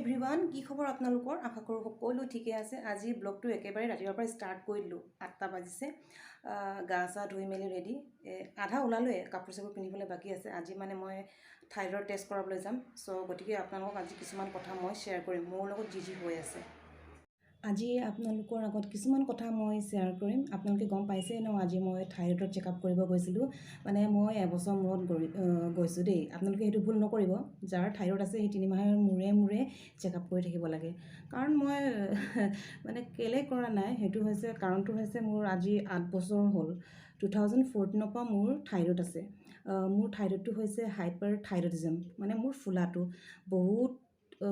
Everyone, কি খবৰ আপোনালোকৰ? আশা কৰোঁ সকলো ঠিকে আছে। আজি ব্লগটো একেবাৰে ৰাতিপুৱাৰ পৰা ষ্টাৰ্ট কৰি দিলোঁ। 8টা বাজিছে। গা চা ধুই মেলি ৰেডি, আধা ওলালোৱে, কাপোৰ চাপোৰ পিন্ধিবলৈ বাকী আছে। আজি মানে মই থাইৰইড টেষ্ট কৰাবলৈ যাম। চ' গতিকে আপোনালোকক আজি কিছুমান কথা মই শ্বেয়াৰ কৰিম, মোৰ লগত যি হৈ আছে। আজি আপোনালোকৰ আগত কিছুমান কথা মই শ্বেয়াৰ কৰিম। আপোনালোকে গম পাইছে ন, আজি মই থাইৰইডৰ চেকআপ কৰিব গৈছিলোঁ। মানে মই এবছৰ মূৰত গৈছোঁ দেই। আপোনালোকে সেইটো ভুল নকৰিব। যাৰ থাইৰইড আছে সেই 3 মাহৰ মূৰে মূৰে চেকআপ কৰি থাকিব লাগে। কাৰণ মই মানে কেলে কৰা নাই, সেইটো হৈছে কাৰণটো হৈছে মোৰ আজি 8 বছৰ হ'ল। 2014 পৰা মোৰ থাইৰইড আছে। মোৰ থাইৰইডটো হৈছে হাইপাৰ থাইৰইডিজম, মানে মোৰ ফুলাটো বহুত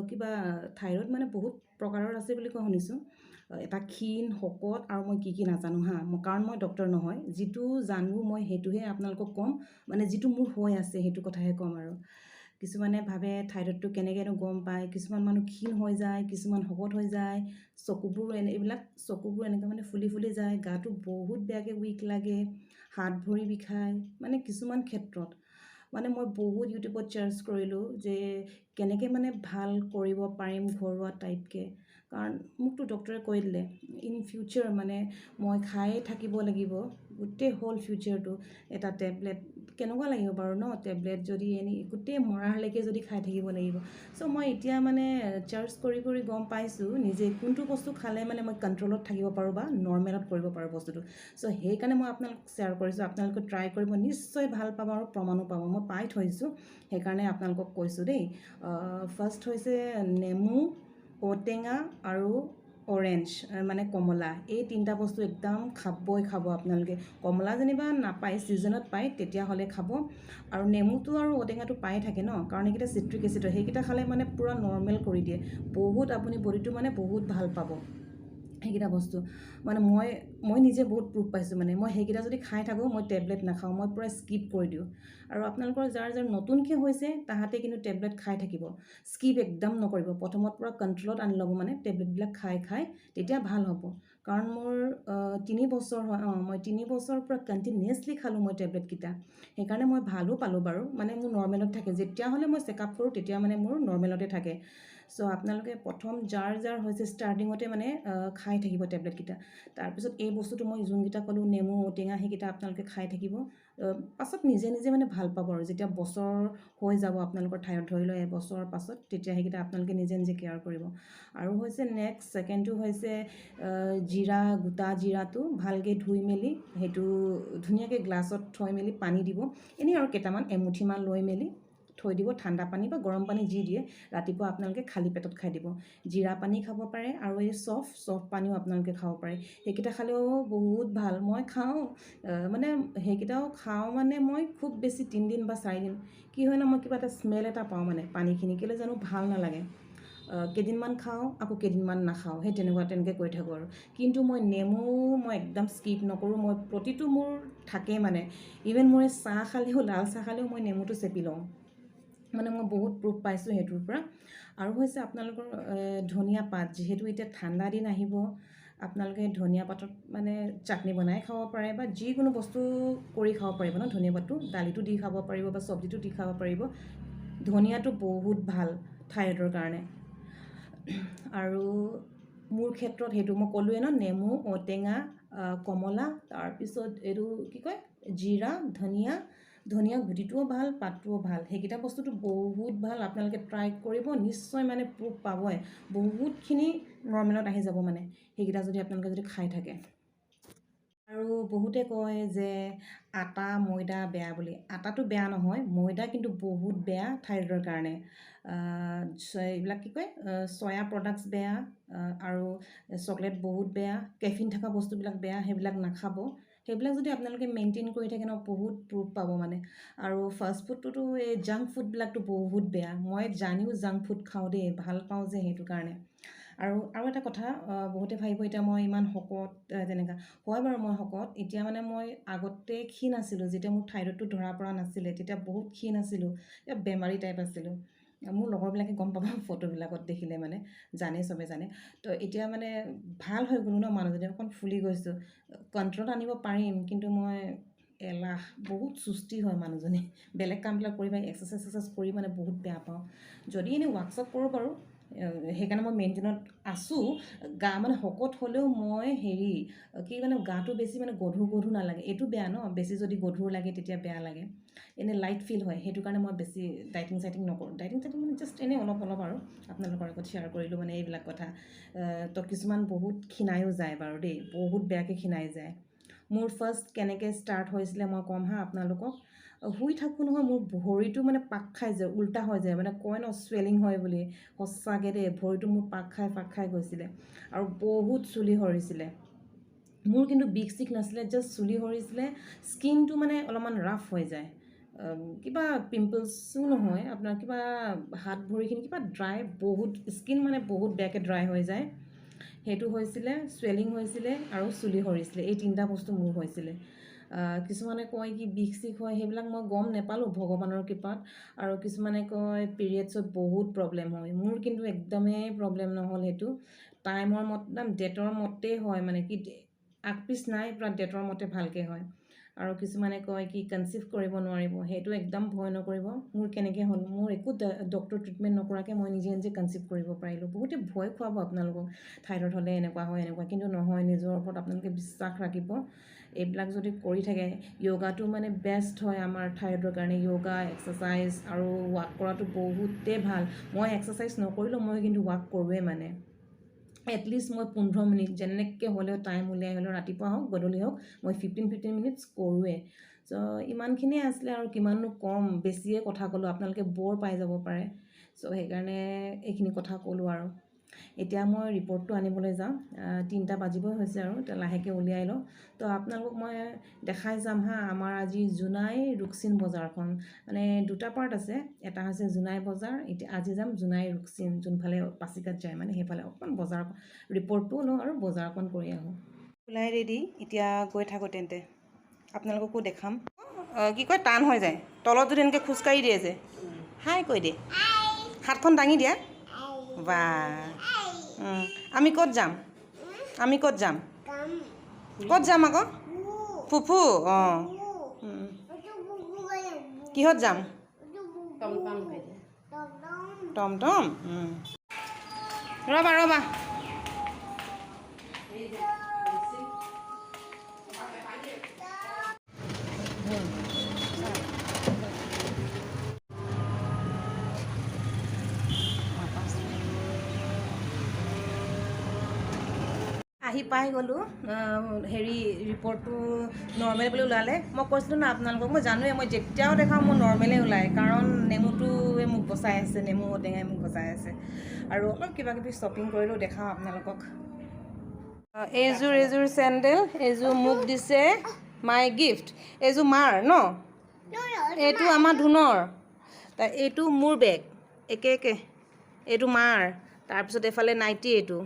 কিবা থাইৰইড মানে বহুত প্ৰকাৰৰ আছে বুলি কোৱা শুনিছোঁ। এটা ক্ষীণ, শকত আৰু মই কি নাজানো হা, কাৰণ মই ডক্তৰ নহয়। যিটো জানো মই সেইটোহে আপোনালোকক ক'ম, মানে যিটো মোৰ হৈ আছে সেইটো কথাহে ক'ম। আৰু কিছুমানে ভাবে থাইৰইডটো কেনেকৈনো গম পায়। কিছুমান মানুহ ক্ষীণ হৈ যায়, কিছুমান শকত হৈ যায়, চকুবোৰ চকুবোৰ এনেকৈ মানে ফুলি ফুলি যায়, গাটো বহুত বেয়াকৈ উইক লাগে, হাত ভৰি বিষায়, মানে কিছুমান ক্ষেত্ৰত। মানে মই বহুত ইউটিউবত চাৰ্চ কৰিলোঁ যে কেনেকৈ মানে ভাল কৰিব পাৰিম ঘৰুৱা টাইপকৈ। কাৰণ মোকতো ডক্টৰে কৈ দিলে ইন ফিউচাৰ মানে মই খায়ে থাকিব লাগিব গোটেই হোল ফিউচাৰটো। এটা টেবলেট কেনেকুৱা লাগিব বাৰু ন, টেবলেট যদি গোটেই মৰালৈকে যদি খাই থাকিব লাগিব। চ' মই এতিয়া মানে চাৰ্চ কৰি কৰি গম পাইছোঁ নিজে কোনটো বস্তু খালে মানে মই কণ্ট্ৰলত থাকিব পাৰোঁ বা নৰ্মেলত কৰিব পাৰোঁ বস্তুটো। চ' সেইকাৰণে মই আপোনালোকক শ্বেয়াৰ কৰিছোঁ। আপোনালোকে ট্ৰাই কৰিব, নিশ্চয় ভাল পাব আৰু প্ৰমাণো পাব। মই পাই থৈছোঁ, সেইকাৰণে আপোনালোকক কৈছোঁ দেই। ফাৰ্ষ্ট হৈছে নেমু, ঔটেঙা আৰু অৰেঞ্জ মানে কমলা। এই 3টা বস্তু একদম খাবই খাব আপোনালোকে। কমলা যেনিবা নাপায়, ছিজনত পায়, তেতিয়াহ'লে খাব। আৰু নেমুটো আৰু ঔটেঙাটো পায়ে থাকে ন, কাৰণ এইকেইটা চিট্ৰিক এচিড হয়। সেইকেইটা খালে মানে পূৰা নৰ্মেল কৰি দিয়ে বহুত। আপুনি বডিটো মানে বহুত ভাল পাব সেইকেইটা বস্তু। মানে মই নিজে বহুত প্ৰুফ পাইছোঁ। মানে মই সেইকেইটা যদি খাই থাকোঁ, মই টেবলেট নাখাওঁ, মই পূৰা স্কিপ কৰি দিওঁ। আৰু আপোনালোকৰ যাৰ নতুনকৈ হৈছে তাহাঁতে কিন্তু টেবলেট খাই থাকিব, স্কিপ একদম নকৰিব। প্ৰথমত পূৰা কণ্ট্ৰলত আনি ল'ব, মানে টেবলেটবিলাক খাই তেতিয়া ভাল হ'ব। কাৰণ মোৰ 3 বছৰ হয়, মই 3 বছৰৰ পৰা কণ্টিনিউৱাছলি খালোঁ মই টেবলেটকেইটা। সেইকাৰণে মই ভালো পালোঁ বাৰু, মানে মোৰ নৰ্মেলত থাকে। যেতিয়াহ'লে মই চেকআপ কৰোঁ তেতিয়া মানে মোৰ নৰ্মেলতে থাকে। চ' আপোনালোকে প্ৰথম যাৰ হৈছে ষ্টাৰ্টিঙতে মানে খাই থাকিব টেবলেটকেইটা। তাৰপিছত এই বস্তুটো মই যোনকেইটা ক'লোঁ, নেমু, ঔটেঙা, সেইকেইটা আপোনালোকে খাই থাকিব। পাছত নিজে নিজে মানে ভাল পাব। আৰু যেতিয়া বছৰ হৈ যাব আপোনালোকৰ থাইৰইড, ধৰি লওক এবছৰৰ পাছত, তেতিয়া সেইকেইটা আপোনালোকে নিজে নিজে কেয়াৰ কৰিব। আৰু হৈছে ছেকেণ্ডটো হৈছে জিৰা, গোটা জিৰাটো ভালকৈ ধুই মেলি সেইটো ধুনীয়াকৈ গ্লাছত থৈ মেলি পানী দিব। এনেই আৰু কেইটামান এমুঠিমান লৈ মেলি থৈ দিব, ঠাণ্ডা পানী বা গৰম পানী যি দিয়ে। ৰাতিপুৱা আপোনালোকে খালী পেটত খাই দিব। জিৰা পানী খাব পাৰে, আৰু এই চফ পানীও আপোনালোকে খাব পাৰে। সেইকেইটা খালেও বহুত ভাল। মই খাওঁ, মানে সেইকেইটাও খাওঁ। মানে মই খুব বেছি 3 দিন বা 4 দিন। কি হয় ন, মই কিবা এটা স্মেল এটা পাওঁ, মানে পানীখিনি কেলৈ জানো ভাল নালাগে। কেইদিনমান খাওঁ, আকৌ কেইদিনমান নাখাওঁ, সেই তেনেকৈ কৰি থাকোঁ আৰু। কিন্তু মই নেমু মই একদম স্কিপ নকৰোঁ। মই প্ৰতিটো মোৰ থাকেই মানে। ইভেন মই চাহ খালেও, লাল চাহ খালেও মই নেমুটো চেপি লওঁ। মানে মই বহুত প্ৰুফ পাইছোঁ সেইটোৰ পৰা। আৰু হৈছে আপোনালোকৰ ধনিয়া পাত, যিহেতু এতিয়া ঠাণ্ডা দিন আহিব, আপোনালোকে ধনিয়া পাতত মানে চাটনি বনাই খাব পাৰে, বা যিকোনো বস্তু কৰি খাব পাৰিব ন। ধনিয়া পাতটো দালিটো দি খাব পাৰিব বা চব্জিটো দি খাব পাৰিব। ধনিয়াটো বহুত ভাল থাইৰইডৰ কাৰণে। আৰু মোৰ ক্ষেত্ৰত সেইটো মই ক'লোৱে ন, নেমু, ঔটেঙা, কমলা, তাৰপিছত এইটো কি কয়, জিৰা, ধনিয়া গুটিটোও ভাল, পাতটোও ভাল। সেইকেইটা বস্তুটো বহুত ভাল। আপোনালোকে ট্ৰাই কৰিব, নিশ্চয় মানে প্ৰুফ পাবই। বহুতখিনি নৰ্মেলত আহি যাব মানে সেইকেইটা যদি আপোনালোকে খাই থাকে। আৰু বহুতে কয় যে আটা ময়দা বেয়া বুলি। আটাটো বেয়া নহয়, ময়দা কিন্তু বহুত বেয়া থাইৰইডৰ কাৰণে। এইবিলাক কি কয়, চয়া প্ৰডাক্টছ বেয়া, আৰু চকলেট বহুত বেয়া, কেফিন থকা বস্তুবিলাক বেয়া, সেইবিলাক নাখাব। সেইবিলাক যদি আপোনালোকে মেইনটেইন কৰি থাকে ন, বহুত প্ৰুফ পাব মানে। আৰু ফাষ্ট ফুডটোতো, এই জাংক ফুডবিলাকতো বহুত বেয়া। মই জানিও জাংক ফুড খাওঁ দেই, ভাল পাওঁ যে সেইটো কাৰণে। আৰু এটা কথা, বহুতে ভাবিব এতিয়া মই ইমান শকত তেনেকুৱা। হয় বাৰু, মই শকত। এতিয়া মানে মই আগতে ক্ষীণ আছিলোঁ, যেতিয়া মোৰ থাইৰইডটো ধৰা পৰা নাছিলে তেতিয়া বহুত ক্ষীণ আছিলোঁ, বেমাৰী টাইপ আছিলোঁ। মোৰ লগৰবিলাকে গম পাব ফটোবিলাকত দেখিলে, মানে চবে জানে। তো এতিয়া মানে ভাল হৈ গ'লোঁ ন, মানুহজনী অকণ ফুলি গৈছোঁ। কণ্ট্ৰলত আনিব পাৰিম, কিন্তু মই এলাহ, বহুত সুস্তি হয় মানুহজনী। বেলেগ কামবিলাক কৰি এক্সাৰচাইজ কৰি মানে বহুত বেয়া পাওঁ। যদি এনেই ৱাৰ্কশ্বপ কৰোঁ বাৰু, সেইকাৰণে মই মেইনটেইনত আছোঁ গা মানে শকত হ'লেও মই হেৰি কি মানে গাটো বেছি মানে গধুৰ নালাগে এইটো বেয়া ন বেছি যদি গধুৰ লাগে তেতিয়া বেয়া লাগে এনেই লাইট ফিল হয় সেইটো কাৰণে মই বেছি ডাইটিং নকৰোঁ ডাইটিং মানে জাষ্ট এনেই অলপ আৰু আপোনালোকৰ আগত শ্বেয়াৰ কৰিলোঁ মানে এইবিলাক কথা তো কিছুমান বহুত ক্ষীণায়ো যায় বাৰু দেই বহুত বেয়াকৈ ক্ষীণাই যায় মোৰ ফাৰ্ষ্ট কেনেকৈ ষ্টাৰ্ট হৈছিলে মই ক'ম হা আপোনালোকক শুই থাকোঁ নহয় মোৰ ভৰিটো মানে পাক খাই যায় উল্টা হৈ যায় মানে কয় ন চুৱেলিং হয় বুলি সঁচাকৈ দেই ভৰিটো মোৰ পাক খাই গৈছিলে আৰু বহুত চুলি সৰিছিলে মোৰ কিন্তু বিষ চিক নাছিলে জাষ্ট চুলি সৰিছিলে স্কিনটো মানে অলপমান ৰাফ হৈ যায় কিবা পিম্পলছো নহয় আপোনাৰ কিবা হাত ভৰিখিনি কিবা ড্ৰাই বহুত স্কিন মানে বহুত বেয়াকৈ ড্ৰাই হৈ যায় সেইটো হৈছিলে চুৱেলিং হৈছিলে আৰু চুলি সৰিছিলে এই তিনিটা বস্তু মোৰ হৈছিলে কিছুমানে কয় কি বিষ চিক হয় সেইবিলাক মই গম নাপালোঁ ভগৱানৰ কৃপাত আৰু কিছুমানে কয় পিৰিয়ডছত বহুত প্ৰব্লেম হয় মোৰ কিন্তু একদমেই প্ৰব্লেম নহ'ল সেইটো টাইমৰ মতে ডেটৰ মতেই হয় মানে কি আগপিছ নাই পূৰা ডেটৰ মতে ভালকৈ হয় আৰু কিছুমানে কয় কি কনচিভ কৰিব নোৱাৰিব সেইটো একদম ভয় নকৰিব মোৰ কেনেকৈ হ'ল মোৰ একো ডক্টৰ ট্ৰিটমেণ্ট নকৰাকৈ মই নিজে কনচিভ কৰিব পাৰিলোঁ বহুতে ভয় খুৱাব আপোনালোকক থাইৰয়ড হ'লে এনেকুৱা হয় এনেকুৱা কিন্তু নহয় নিজৰ ওপৰত আপোনালোকে বিশ্বাস ৰাখিব এইবিলাক যদি কৰি থাকে য়োগাটো মানে বেষ্ট হয় আমাৰ থাইৰয়ডৰ কাৰণে য়োগা এক্সাৰচাইজ আৰু ৱাক কৰাটো বহুতেই ভাল মই এক্সাৰচাইজ নকৰিলেও মই কিন্তু ৱাক কৰোঁৱেই মানে এটলিষ্ট মই 15 মিনিট যেনেকৈ হ'লেও টাইম উলিয়াই হ'লেও ৰাতিপুৱা হওক গধূলি হওক মই 15 মিনিটছ কৰোঁৱে চ' ইমানখিনিয়ে আছিলে আৰু কিমাননো কম বেছিয়ে কথা ক'লোঁ আপোনালোকে বৰ পাই যাব পাৰে চ' সেইকাৰণে এইখিনি কথা ক'লোঁ আৰু এতিয়া মই ৰিপৰ্টটো আনিবলৈ যাওঁ 3টা বাজিবই হৈছে আৰু এতিয়া লাহেকৈ উলিয়াই লওঁ তো আপোনালোকক মই দেখাই যাম হা আমাৰ আজি জোনাই ৰুকচিন বজাৰখন মানে 2টা পাৰ্ট আছে এটা হৈছে জোনাই বজাৰ এতিয়া আজি যাম জোনাই ৰুকচিন যোনফালে পাচিঘাট যায় মানে সেইফালে অকণমান বজাৰ ৰিপৰ্টটো লওঁ আৰু বজাৰখন কৰি আহোঁ ওলাই ৰেডি এতিয়া গৈ থাকোঁ তেন্তে আপোনালোককো দেখাম কি কয় টান হৈ যায় তলত যদি এনেকৈ খোজকাঢ়ি দিয়ে যে হাই কৈ দিয়ে হাতখন দাঙি দিয়া বা আমি ক'ত যাম ক'ত যাম আকৌ ফুফু অঁ কিহত যাম টমটম ৰ'বা আহি পাই গ'লোঁ হেৰি ৰিপৰ্টটো নৰ্মেল বুলি ওলালে মই কৈছিলোঁ না আপোনালোকক মই জানোৱেই মই যেতিয়াও দেখাওঁ মোৰ নৰ্মেলেই ওলায় কাৰণ নেমুটোৱে মোক বচাই আছে নেমু ঔটেঙাই মোক বচাই আছে আৰু অলপ কিবাকিবি শ্বপিং কৰিলেও দেখাওঁ আপোনালোকক এইযোৰ চেণ্ডেল এইযোৰ মোক দিছে মাই গিফ্ট এইযোৰ মাৰ ন এইটো আমাৰ ধুনৰ এইটো মোৰ বেগ একে এইটো মাৰ তাৰপিছত এইফালে নাইটি এইটো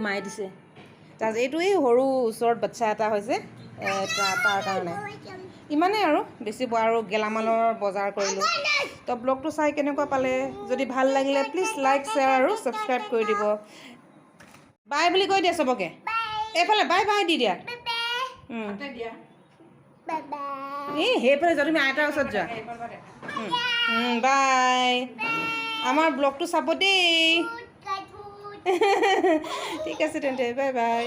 মায়ে দিছে তাৰপিছত এইটো এই সৰু ওচৰত বাচ্ছা এটা হৈছে তাৰ কাৰণে ইমানেই আৰু বেছি আৰু গেলামালৰ বজাৰ কৰিলোঁ তো ব্লগটো চাই কেনেকুৱা পালে যদি ভাল লাগিলে প্লিজ লাইক শ্বেয়াৰ আৰু ছাবস্ক্ৰাইব কৰি দিব বাই বুলি কৈ দিয়া চবকে এইফালে বাই দি দিয়া এই সেইফালে যোৱা তুমি আইতাৰ ওচৰত যোৱা বাই আমাৰ ব্লগটো চাব দেই ঠিক আছে তেন্তে বাই